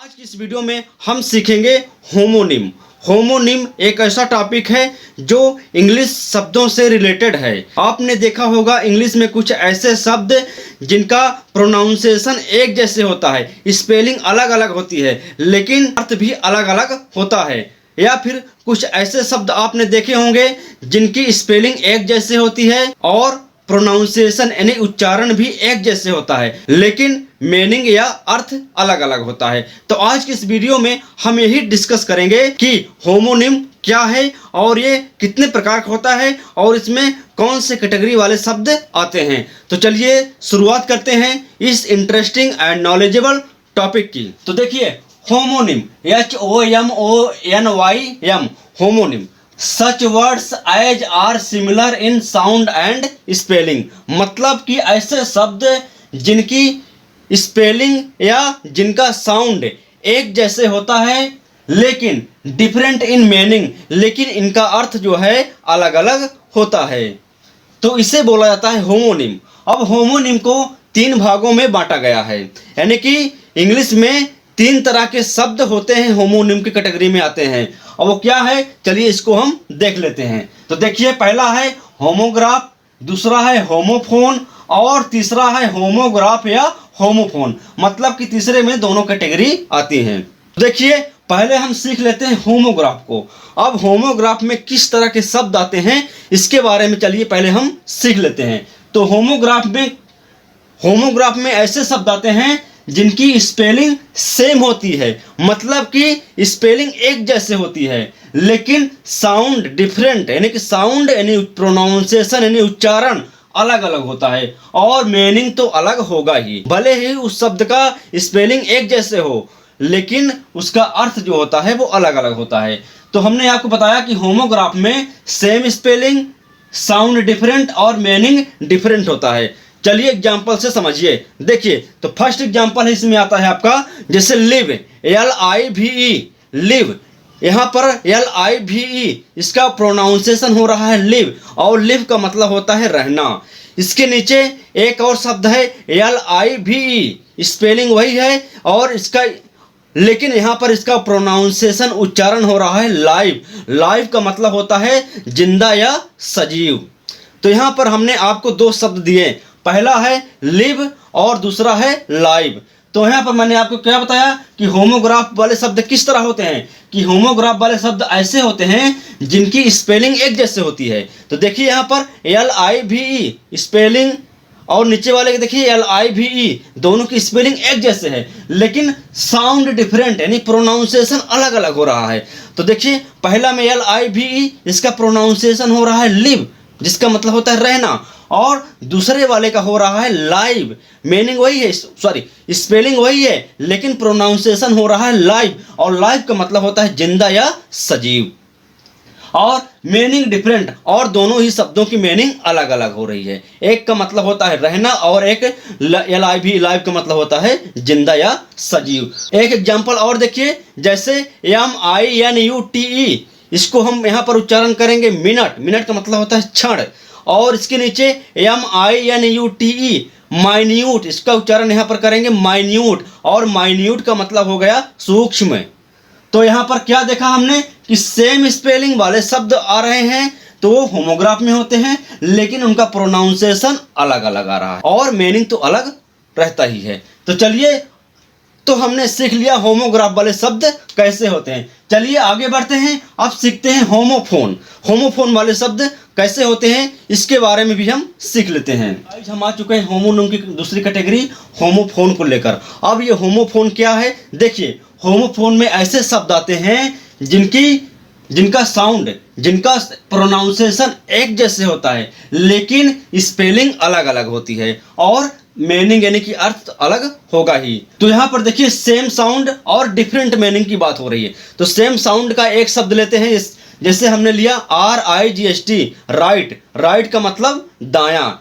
आज की इस वीडियो में हम सीखेंगे होमोनिम। होमोनिम एक ऐसा टॉपिक है जो इंग्लिश शब्दों से रिलेटेड है। आपने देखा होगा इंग्लिश में कुछ ऐसे शब्द जिनका प्रोनाउंसिएशन एक जैसे होता है, स्पेलिंग अलग अलग होती है, लेकिन अर्थ भी अलग अलग होता है। या फिर कुछ ऐसे शब्द आपने देखे होंगे जिनकी स्पेलिंग एक जैसे होती है और प्रोनाउंसिएशन यानी उच्चारण भी एक जैसे होता है, लेकिन मीनिंग या अर्थ अलग अलग होता है। तो आज की इस वीडियो में हम यही डिस्कस करेंगे कि होमोनिम क्या है और ये कितने प्रकार का होता है और इसमें कौन से कैटेगरी वाले शब्द आते हैं। तो चलिए शुरुआत करते हैं इस इंटरेस्टिंग एंड नॉलेजेबल टॉपिक की। तो देखिए homonym, HOMONYM, homonym, such words as are similar in sound and spelling, मतलब कि ऐसे शब्द जिनकी स्पेलिंग या जिनका साउंड एक जैसे होता है लेकिन डिफरेंट इन मीनिंग, लेकिन इनका अर्थ जो है अलग अलग होता है, तो इसे बोला जाता है होमोनिम। अब होमोनिम को 3 भागों में बांटा गया है, यानी कि इंग्लिश में 3 तरह के शब्द होते हैं होमोनिम की कैटेगरी में आते हैं। और वो क्या है, चलिए इसको हम देख लेते हैं। तो देखिए पहला है होमोग्राफ, दूसरा है होमोफोन और तीसरा है होमोग्राफ या होमोफोन, मतलब कि तीसरे में दोनों कैटेगरी आती हैं। देखिए पहले हम सीख लेते हैं होमोग्राफ को। अब होमोग्राफ में किस तरह के शब्द आते हैं इसके बारे में चलिए पहले हम सीख लेते हैं। तो होमोग्राफ में ऐसे शब्द आते हैं जिनकी स्पेलिंग सेम होती है, मतलब कि स्पेलिंग एक जैसे होती है, लेकिन साउंड डिफरेंट, यानी कि साउंड यानी प्रोनाउंसिएशन यानी उच्चारण अलग अलग होता है और मीनिंग तो अलग होगा ही। भले ही उस शब्द का स्पेलिंग एक जैसे हो लेकिन उसका अर्थ जो होता है वो अलग अलग होता है। तो हमने आपको बताया कि होमोग्राफ में सेम स्पेलिंग, साउंड डिफरेंट और मीनिंग डिफरेंट होता है। चलिए एग्जाम्पल से समझिए। देखिए तो फर्स्ट एग्जाम्पल इसमें आता है आपका, जैसे लिव, LIVE, लिव, यहाँ पर LIVE इसका प्रोनाउंसिएशन हो रहा है लिव, और लिव का मतलब होता है रहना। इसके नीचे एक और शब्द है LIVE, स्पेलिंग वही है और इसका, लेकिन यहाँ पर इसका प्रोनाउंसिएशन उच्चारण हो रहा है लाइव। लाइव का मतलब होता है जिंदा या सजीव। तो यहाँ पर हमने आपको 2 शब्द दिए, पहला है लिव और दूसरा है लाइव। तो यहाँ पर मैंने आपको क्या बताया कि होमोग्राफ वाले शब्द किस तरह होते हैं, कि होमोग्राफ वाले शब्द ऐसे होते हैं जिनकी स्पेलिंग एक जैसे होती है। तो देखिए यहाँ पर LIVE स्पेलिंग और नीचे वाले के देखिए LIVE, दोनों की स्पेलिंग एक जैसे है लेकिन साउंड डिफरेंट यानी प्रोनाउंसिएशन अलग अलग हो रहा है। तो देखिए पहला में LIVE इसका प्रोनाउंसिएशन हो रहा है लिव, जिसका मतलब होता है रहना, और दूसरे वाले का हो रहा है लाइव, मीनिंग वही है, सॉरी स्पेलिंग वही है लेकिन प्रोनाउंसिएशन हो रहा है लाइव, और लाइव का मतलब होता है जिंदा या सजीव, और मीनिंग डिफरेंट, और दोनों ही शब्दों की मीनिंग अलग अलग हो रही है। एक का मतलब होता है रहना और एक LIVE लाइव का मतलब होता है जिंदा या सजीव। एक एग्जांपल और देखिए, जैसे MINUTE, इसको हम यहाँ पर उच्चारण करेंगे मिनट, मिनट का मतलब होता है क्षण, और इसके नीचे MINUTE माइन्यूट, इसका उच्चारण यहाँ पर करेंगे माइन्यूट, और माइन्यूट का मतलब हो गया सूक्ष्म। तो यहाँ पर क्या देखा हमने कि सेम स्पेलिंग वाले शब्द आ रहे हैं तो वो होमोग्राफ में होते हैं लेकिन उनका प्रोनाउंसिएशन अलग अलग आ रहा है और मीनिंग तो अलग रहता ही है। तो चलिए, तो हमने सीख लिया होमोग्राफ वाले शब्द कैसे होते हैं। चलिए आगे बढ़ते हैं, अब सीखते हैं होमोफोन। होमोफोन वाले शब्द कैसे होते हैं इसके बारे में भी हम सीख लेते हैं। आज हम आ चुके हैं होमोनिम की दूसरी कैटेगरी होमोफोन को लेकर। अब ये होमोफोन क्या है, देखिए होमोफोन में ऐसे शब्द आते हैं जिनका साउंड, जिनका प्रोनाउंसिएशन एक जैसे होता है लेकिन स्पेलिंग अलग अलग होती है और मीनिंग यानी कि अर्थ अलग होगा ही। तो यहाँ पर देखिए सेम साउंड और डिफरेंट मीनिंग की बात हो रही है। तो सेम साउंड का एक शब्द लेते हैं, जैसे हमने लिया RIGHT, राइट, राइट का मतलब दायां।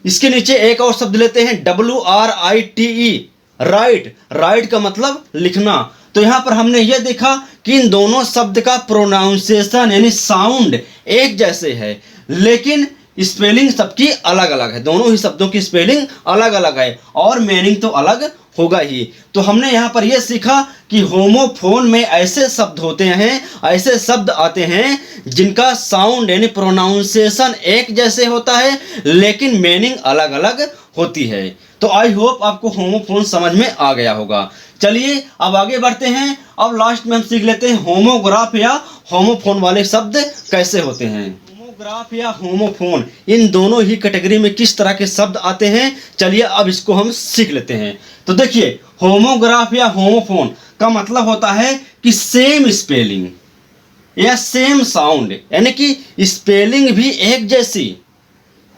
इसके नीचे एक और शब्द लेते हैं WRITE, राइट, राइट का मतलब लिखना। तो यहाँ पर हमने यह देखा कि इन दोनों शब्द का प्रोनाउंसिएशन यानी साउंड एक जैसे है लेकिन स्पेलिंग सबकी अलग अलग है, दोनों ही शब्दों की स्पेलिंग अलग अलग है और मीनिंग तो अलग होगा ही। तो हमने यहाँ पर यह सीखा कि होमोफोन में ऐसे शब्द होते हैं, ऐसे शब्द आते हैं जिनका साउंड यानी प्रोनाउंसिएशन एक जैसे होता है लेकिन मीनिंग अलग अलग होती है। तो आई होप आपको होमोफोन समझ में आ गया होगा। चलिए अब आगे बढ़ते हैं। अब लास्ट में हम सीख लेते हैं होमोग्राफ या होमोफोन वाले शब्द कैसे होते हैं। होमोग्राफ या होमोफोन इन दोनों ही कैटेगरी में किस तरह के शब्द आते हैं, चलिए अब इसको हम सीख लेते हैं। तो देखिए, होमोग्राफ या होमोफोन का मतलब होता है कि सेम स्पेलिंग या सेम साउंड, यानी कि स्पेलिंग भी एक जैसी,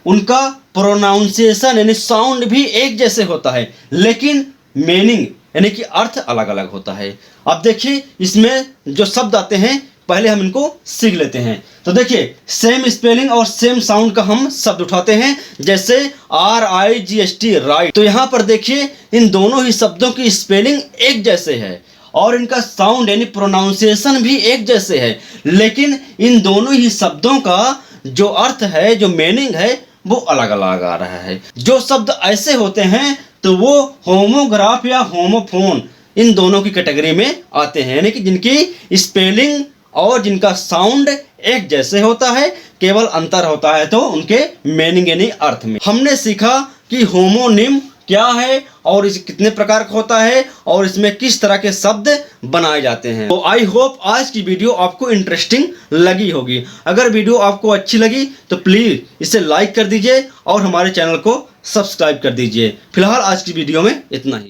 उनका प्रोनाउंसिएशन यानी साउंड भी एक जैसे होता है लेकिन मीनिंग यानी कि अर्थ अलग अलग होता है। अब देखिए इसमें जो शब्द आते हैं पहले हम इनको सीख लेते हैं। तो देखिए, सेम स्पेलिंग और सेम साउंड का हम शब्द उठाते हैं, जैसे RIGHT राइट। तो यहाँ पर देखिए इन दोनों ही शब्दों की स्पेलिंग एक जैसे है और इनका साउंड यानी प्रोनाउंसिएशन भी एक जैसे है, लेकिन इन दोनों ही शब्दों का जो अर्थ है, जो मीनिंग है, वो अलग अलग आ रहा है। जो शब्द ऐसे होते हैं तो वो होमोग्राफ या होमोफोन इन दोनों की कैटेगरी में आते हैं, यानी कि जिनकी स्पेलिंग और जिनका साउंड एक जैसे होता है, केवल अंतर होता है तो उनके मीनिंग यानी अर्थ में। हमने सीखा कि होमोनिम क्या है और इस कितने प्रकार का होता है और इसमें किस तरह के शब्द बनाए जाते हैं। तो आई होप आज की वीडियो आपको इंटरेस्टिंग लगी होगी। अगर वीडियो आपको अच्छी लगी तो प्लीज़ इसे लाइक कर दीजिए और हमारे चैनल को सब्सक्राइब कर दीजिए। फिलहाल आज की वीडियो में इतना ही।